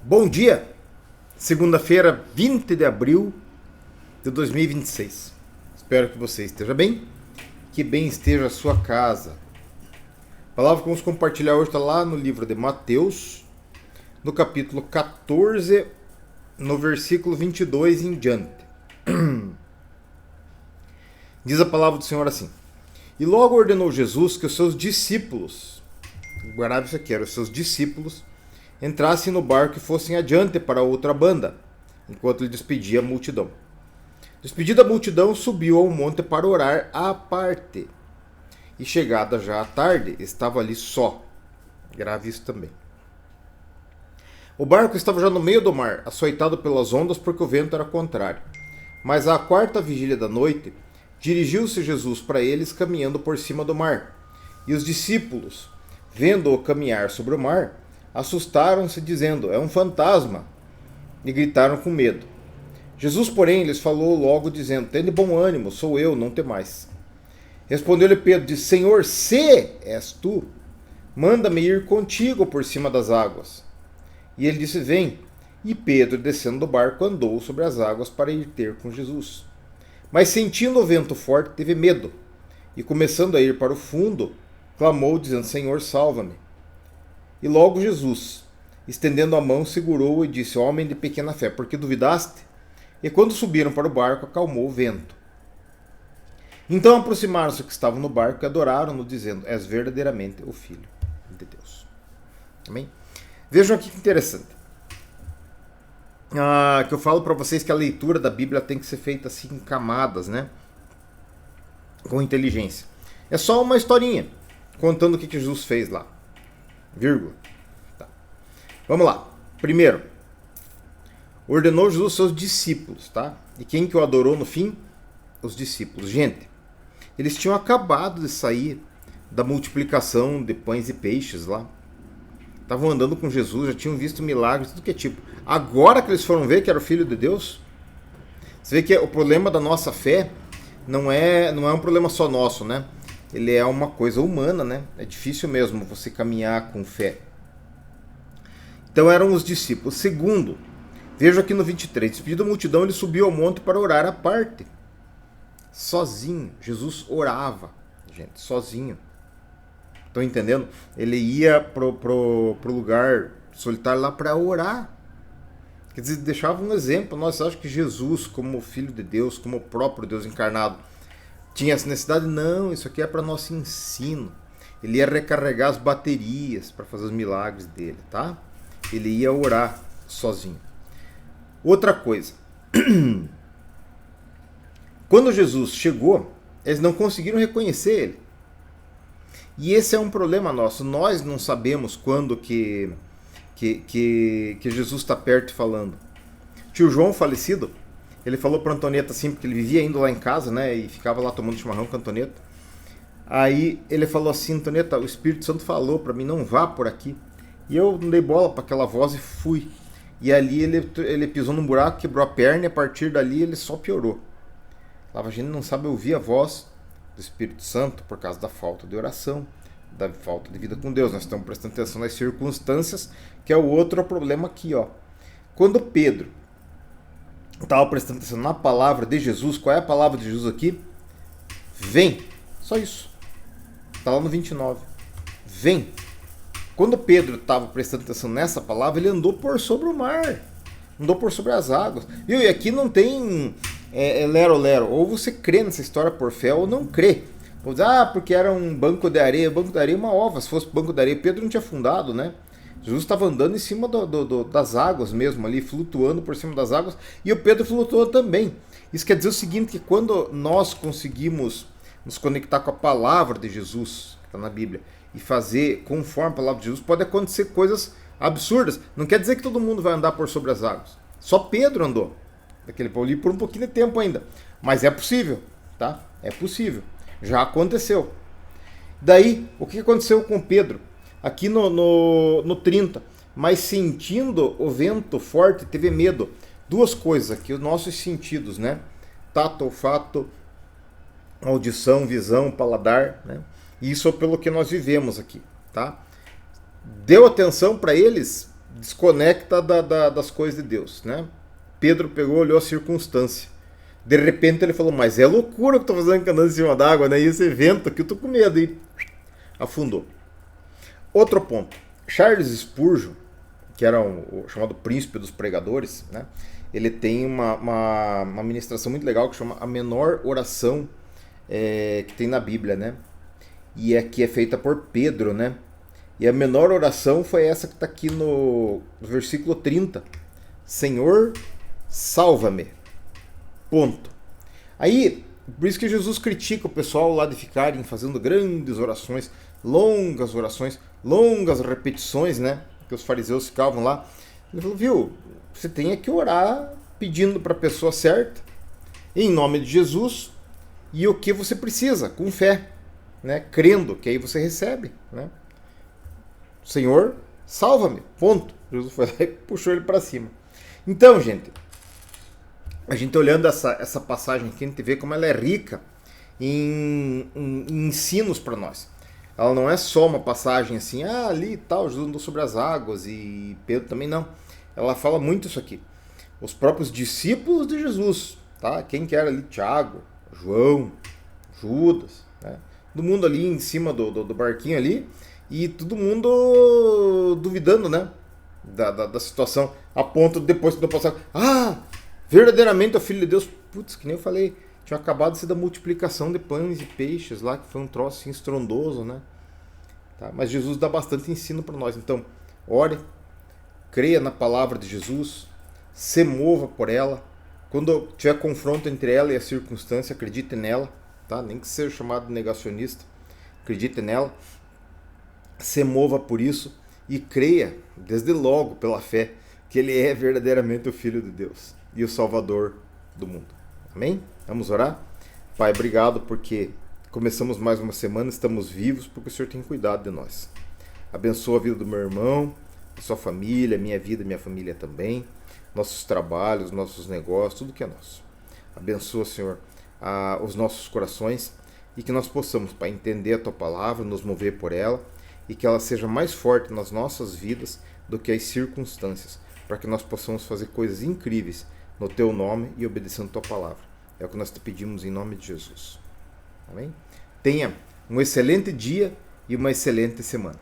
Bom dia, segunda-feira, 20 de abril de 2026. Espero que você esteja bem, que bem esteja a sua casa. A palavra que vamos compartilhar hoje está lá no livro de Mateus, no capítulo 14, no versículo 22 em diante. Diz a palavra do Senhor assim: E logo ordenou Jesus que os seus discípulos, guardava isso aqui, eram os seus discípulos, entrassem no barco e fossem adiante para outra banda, enquanto ele despedia a multidão. Despedida a multidão, subiu ao monte para orar à parte. E chegada já a tarde, estava ali só. Grave isso também. O barco estava já no meio do mar, açoitado pelas ondas porque o vento era contrário. Mas à quarta vigília da noite, dirigiu-se Jesus para eles caminhando por cima do mar. E os discípulos, vendo-o caminhar sobre o mar, assustaram-se, dizendo: é um fantasma, e gritaram com medo. Jesus, porém, lhes falou logo, dizendo: tende bom ânimo, sou eu, não temais. Respondeu-lhe Pedro, disse: Senhor, se és tu, manda-me ir contigo por cima das águas. E ele disse: vem. E Pedro, descendo do barco, andou sobre as águas para ir ter com Jesus. Mas sentindo o vento forte, teve medo, e começando a ir para o fundo, clamou, dizendo: Senhor, salva-me. E logo Jesus, estendendo a mão, segurou-o e disse: homem de pequena fé, por que duvidaste? E quando subiram para o barco, acalmou o vento. Então aproximaram-se que estavam no barco e adoraram-no, dizendo: és verdadeiramente o Filho de Deus. Amém? Vejam aqui que interessante. Que eu falo para vocês que a leitura da Bíblia tem que ser feita assim em camadas, né? Com inteligência. É só uma historinha contando o que Jesus fez lá. Vírgula. Tá. Vamos lá. Primeiro, ordenou Jesus aos seus discípulos, tá? E quem que o adorou no fim? Os discípulos. Gente, eles tinham acabado de sair da multiplicação de pães e peixes lá. Estavam andando com Jesus, já tinham visto milagres, tudo que é tipo. Agora que eles foram ver que era o Filho de Deus, você vê que o problema da nossa fé não é um problema só nosso, né? Ele é uma coisa humana, né? É difícil mesmo você caminhar com fé. Então eram os discípulos. Segundo, veja aqui no 23, despedido da multidão, ele subiu ao monte para orar à parte. Sozinho. Jesus orava, gente, sozinho. Estão entendendo? Ele ia pro lugar solitário lá para orar. Quer dizer, deixava um exemplo. Nós achamos que Jesus, como Filho de Deus, como o próprio Deus encarnado, tinha essa necessidade? Não, isso aqui é para nosso ensino. Ele ia recarregar as baterias para fazer os milagres dele, tá? Ele ia orar sozinho. Outra coisa. Quando Jesus chegou, eles não conseguiram reconhecer ele. E esse é um problema nosso. Nós não sabemos quando que Jesus está perto e falando. Tio João, falecido, ele falou para Antonieta assim, porque ele vivia indo lá em casa, né, e ficava lá tomando chimarrão com a Antonieta. Aí ele falou assim: Antonieta, o Espírito Santo falou para mim, não vá por aqui. E eu não dei bola para aquela voz e fui. E ali ele pisou num buraco, quebrou a perna, e a partir dali ele só piorou. A gente não sabe ouvir a voz do Espírito Santo por causa da falta de oração, da falta de vida com Deus. Nós estamos prestando atenção nas circunstâncias, que é o outro problema aqui, ó. Quando Pedro estava prestando atenção na palavra de Jesus, qual é a palavra de Jesus aqui? Vem. Só isso. Está lá no 29. Vem. Quando Pedro estava prestando atenção nessa palavra, ele andou por sobre o mar. Andou por sobre as águas. Viu? E aqui não tem lero-lero. Ou você crê nessa história por fé ou não crê. Vou dizer, porque era um banco de areia. Banco de areia é uma ova. Se fosse banco de areia, Pedro não tinha afundado, né? Jesus estava andando em cima das águas mesmo, ali, flutuando por cima das águas. E o Pedro flutuou também. Isso quer dizer o seguinte, que quando nós conseguimos nos conectar com a palavra de Jesus, que está na Bíblia, e fazer conforme a palavra de Jesus, pode acontecer coisas absurdas. Não quer dizer que todo mundo vai andar por sobre as águas. Só Pedro andou. Daquele ali por um pouquinho de tempo ainda. Mas é possível, tá? É possível. Já aconteceu. Daí, o que aconteceu com Pedro? Aqui no 30. Mas sentindo o vento forte, teve medo. Duas coisas aqui, os nossos sentidos, né? Tato, olfato, audição, visão, paladar, né? Isso é pelo que nós vivemos aqui, tá? Deu atenção para eles? desconecta das coisas de Deus, né? Pedro pegou, olhou a circunstância. De repente ele falou, mas é loucura que eu tô fazendo canando em cima d'água, né? E esse vento aqui, eu tô com medo. E afundou. Outro ponto. Charles Spurgeon, que era o chamado príncipe dos pregadores, né? Ele tem uma ministração muito legal que chama A Menor Oração que tem na Bíblia, né? E aqui é feita por Pedro, né? E a menor oração foi essa que está aqui no versículo 30. Senhor, salva-me. Ponto. Aí, por isso que Jesus critica o pessoal lá de ficarem fazendo grandes orações, longas repetições, né? Que os fariseus ficavam lá. Ele falou, viu, você tem que orar pedindo para a pessoa certa, em nome de Jesus, e o que você precisa, com fé, né? Crendo, que aí você recebe, né? Senhor, salva-me. Ponto. Jesus foi lá e puxou ele para cima. Então, gente, a gente olhando essa passagem aqui, a gente vê como ela é rica em ensinos para nós. Ela não é só uma passagem assim, ali e tal, Jesus andou sobre as águas e Pedro também não. Ela fala muito isso aqui. Os próprios discípulos de Jesus, tá? Quem que era ali? Tiago, João, Judas, né? Todo mundo ali em cima do barquinho ali e todo mundo duvidando, né? Da situação, a ponto de depois que eu passar, verdadeiramente é o Filho de Deus. Putz, que nem eu falei, tinha acabado de ser da multiplicação de pães e peixes lá, que foi um troço assim estrondoso, né? Tá? Mas Jesus dá bastante ensino para nós. Então, ore, creia na palavra de Jesus, se mova por ela. Quando tiver confronto entre ela e a circunstância, acredite nela, tá? Nem que seja chamado de negacionista, acredite nela, se mova por isso e creia, desde logo, pela fé, que Ele é verdadeiramente o Filho de Deus e o Salvador do mundo. Amém? Vamos orar? Pai, obrigado porque começamos mais uma semana, estamos vivos porque o Senhor tem cuidado de nós. Abençoa a vida do meu irmão, a sua família, minha vida, minha família também, nossos trabalhos, nossos negócios, tudo que é nosso. Abençoa, Senhor, os nossos corações e que nós possamos, Pai, entender a Tua palavra, nos mover por ela e que ela seja mais forte nas nossas vidas do que as circunstâncias, para que nós possamos fazer coisas incríveis no Teu nome e obedecendo a Tua palavra. É o que nós te pedimos em nome de Jesus. Amém? Tenha um excelente dia e uma excelente semana.